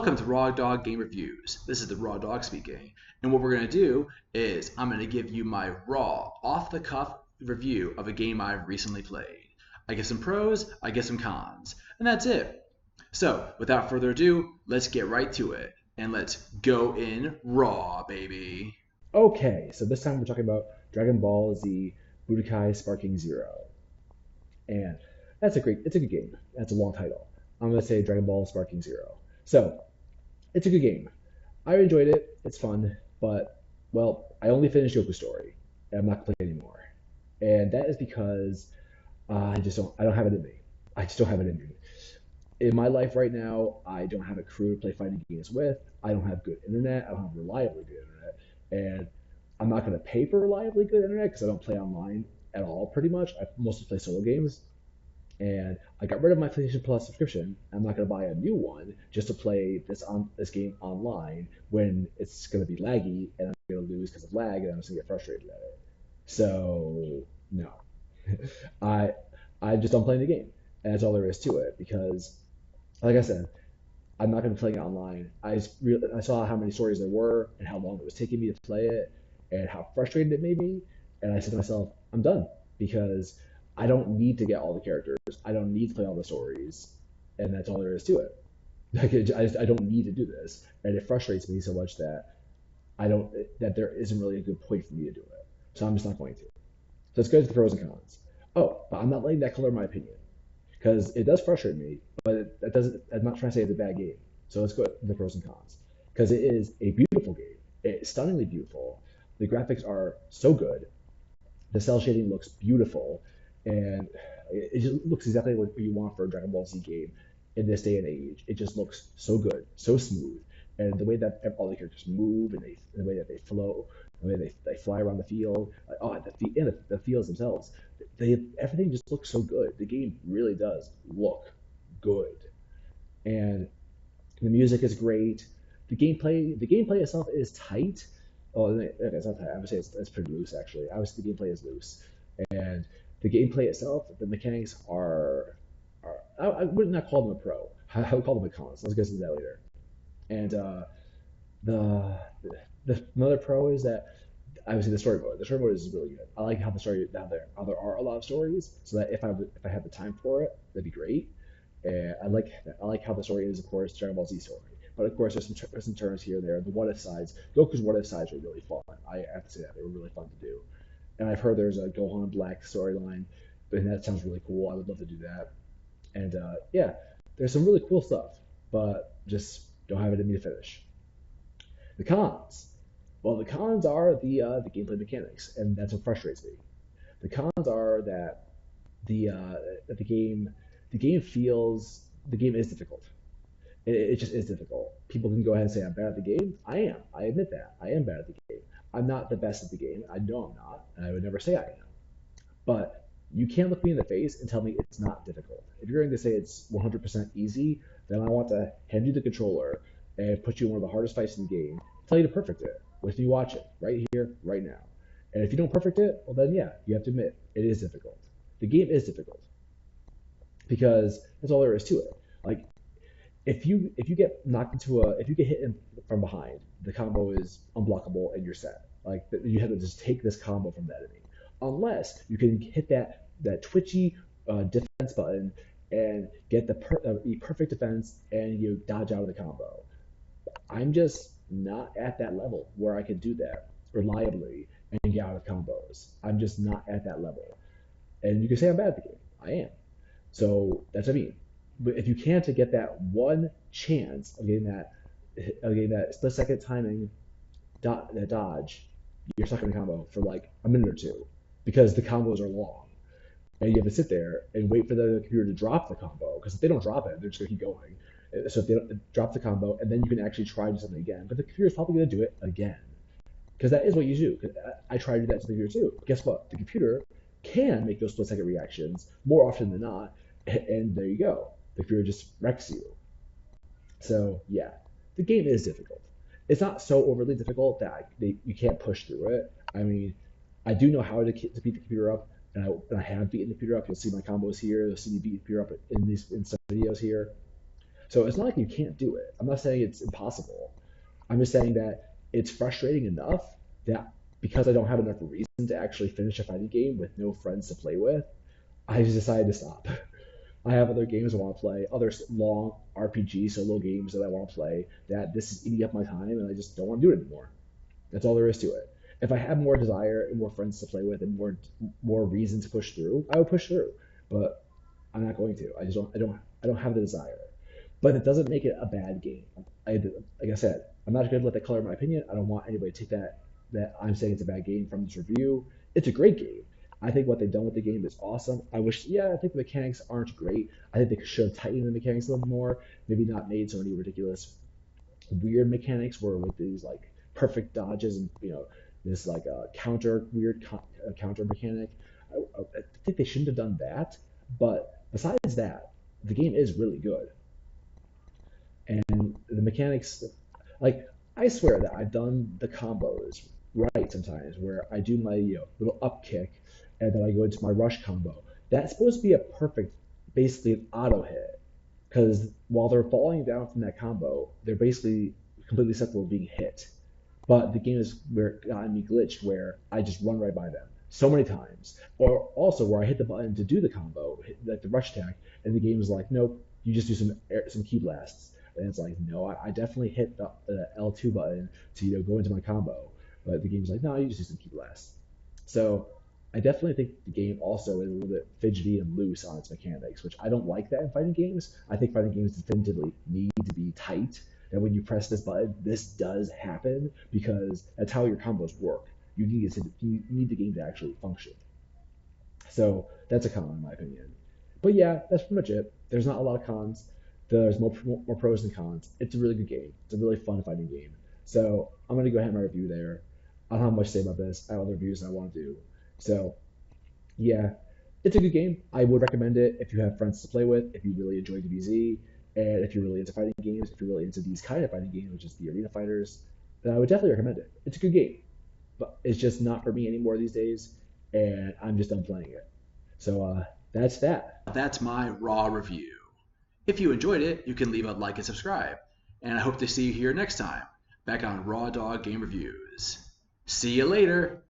Welcome to Raw Dog Game Reviews. This is the Raw Dog speaking. And what we're going to do is I'm going to give you my raw, off the cuff review of a game I've recently played. I give some pros, I give some cons, and that's it. So, without further ado, let's get right to it. And let's go in raw, baby. Okay, so this time we're talking about Dragon Ball Z Budokai Sparking Zero. And it's a good game. That's a long title. I'm going to say Dragon Ball Sparking Zero. So, it's a good game. I enjoyed it. It's fun, but, well, I only finished Yoku's story, and I'm not going to play it anymore. And that is because I don't have it in me. I just don't have it in me. In my life right now, I don't have a crew to play fighting games with. I don't have good internet. I don't have reliably good internet. And I'm not going to pay for reliably good internet because I don't play online at all, pretty much. I mostly play solo games. And I got rid of my PlayStation Plus subscription. I'm not going to buy a new one just to play this game online when it's going to be laggy and I'm going to lose because of lag and I'm just going to get frustrated at it. So, no. I I just don't play the game. And that's all there is to it because, like I said, I'm not going to be playing it online. I saw how many stories there were and how long it was taking me to play it and how frustrated it made me. And I said to myself, I'm done because I don't need to get all the characters. I don't need to play all the stories. And that's all there is to it. I don't need to do this. And it frustrates me so much that I don't, that there isn't really a good point for me to do it. So I'm just not going to. So let's go to the pros and cons. Oh, but I'm not letting that color my opinion because it does frustrate me, but that doesn't. I'm not trying to say it's a bad game. So let's go to the pros and cons because it is a beautiful game. It's stunningly beautiful. The graphics are so good. The cell shading looks beautiful, and it just looks exactly what you want for a Dragon Ball Z game in this day and age. It just looks so good, so smooth, and the way that all the characters move and the way that they flow, the way they fly around the field, and the fields themselves, everything just looks so good. The game really does look good, and the music is great. The gameplay itself is tight. Oh, okay, it's not tight. I would say it's pretty loose actually. I would say the gameplay is loose, and the gameplay itself, the mechanics are I would not call them a pro. I would call them a cons. Let's get into that later. And the another pro is that I would say the story mode. The story mode is really good. I like how there are a lot of stories, so that if I have the time for it, that'd be great. And I like how the story is, of course, Dragon Ball Z story. But of course, there's some twists and turns here and there. The what if sides, Goku's what if sides were really fun. I have to say that they were really fun to do. And I've heard there's a Gohan Black storyline, and that sounds really cool. I would love to do that. And yeah, there's some really cool stuff, but just don't have it in me to finish. The cons. Well, the cons are the gameplay mechanics, and that's what frustrates me. The cons are that that the game is difficult. It just is difficult. People can go ahead and say I'm bad at the game. I am. I admit that. I am bad at the game. I'm not the best at the game. I know I'm not, and I would never say I am. But you can't look me in the face and tell me it's not difficult. If you're going to say it's 100% easy, then I want to hand you the controller and put you in one of the hardest fights in the game, tell you to perfect it with me watching right here, right now. And if you don't perfect it, well then yeah, you have to admit it is difficult. The game is difficult because that's all there is to it. Like if you get knocked into a if you get hit from behind, the combo is unblockable and you're set. Like you have to just take this combo from the enemy, unless you can hit that twitchy defense button and get the perfect defense and you dodge out of the combo. I'm just not at that level where I can do that reliably and get out of combos. I'm just not at that level. And you can say I'm bad at the game. I am. So that's what I mean. But if you can't to get that one chance of getting that split second timing that dodge, you're stuck in a combo for like a minute or two because the combos are long. And you have to sit there and wait for the computer to drop the combo because if they don't drop it, they're just gonna keep going. So if they don't drop the combo, and then you can actually try to do something again, but the computer's probably gonna do it again because that is what you do. 'Cause I try to do that to the computer too. But guess what? The computer can make those split second reactions more often than not, and there you go. The computer just wrecks you. So yeah, the game is difficult. It's not so overly difficult that you can't push through it. I mean, I do know how to beat the computer up, and I have beaten the computer up. You'll see my combos here. You'll see me beat the computer up in some videos here. So it's not like you can't do it. I'm not saying it's impossible. I'm just saying that it's frustrating enough that because I don't have enough reason to actually finish a fighting game with no friends to play with, I just decided to stop. I have other games I want to play, other long RPG solo games that I want to play. That this is eating up my time, and I just don't want to do it anymore. That's all there is to it. If I had more desire and more friends to play with and more reason to push through, I would push through. But I'm not going to. I just don't. I don't have the desire. But it doesn't make it a bad game. Like I said, I'm not going to let that color my opinion. I don't want anybody to take that I'm saying it's a bad game from this review. It's a great game. I think what they've done with the game is awesome. I think the mechanics aren't great. I think they should have tightened the mechanics a little more. Maybe not made so many ridiculous, weird mechanics where with these like perfect dodges and this like counter weird counter mechanic. I think they shouldn't have done that. But besides that, the game is really good, and the mechanics, like I swear that I've done the combos right sometimes, where I do my little up kick, and then I go into my rush combo. That's supposed to be a perfect, basically an auto hit, because while they're falling down from that combo, they're basically completely susceptible to being hit. But the game has gotten me glitched where I just run right by them so many times, or also where I hit the button to do the combo, like the rush attack, and the game is like, nope, you just do some key blasts, and it's like, no, I definitely hit the L2 button to go into my combo, but the game's like, no, you just do some key blasts. So I definitely think the game also is a little bit fidgety and loose on its mechanics, which I don't like that in fighting games. I think fighting games definitively need to be tight. That when you press this button, this does happen because that's how your combos work. You need the game to actually function. So that's a con in my opinion. But yeah, that's pretty much it. There's not a lot of cons. There's more pros than cons. It's a really good game. It's a really fun fighting game. So I'm gonna go ahead and my review there. I don't have much to say about this. I have other reviews I want to do. So yeah, it's a good game. I would recommend it if you have friends to play with, if you really enjoy DBZ, and if you're really into fighting games, if you're really into these kind of fighting games, which is the arena fighters, then I would definitely recommend it. It's a good game, but it's just not for me anymore these days, and I'm just done playing it. So that's that. That's my raw review. If you enjoyed it, you can leave a like and subscribe. And I hope to see you here next time, back on Raw Dog Game Reviews. See you later!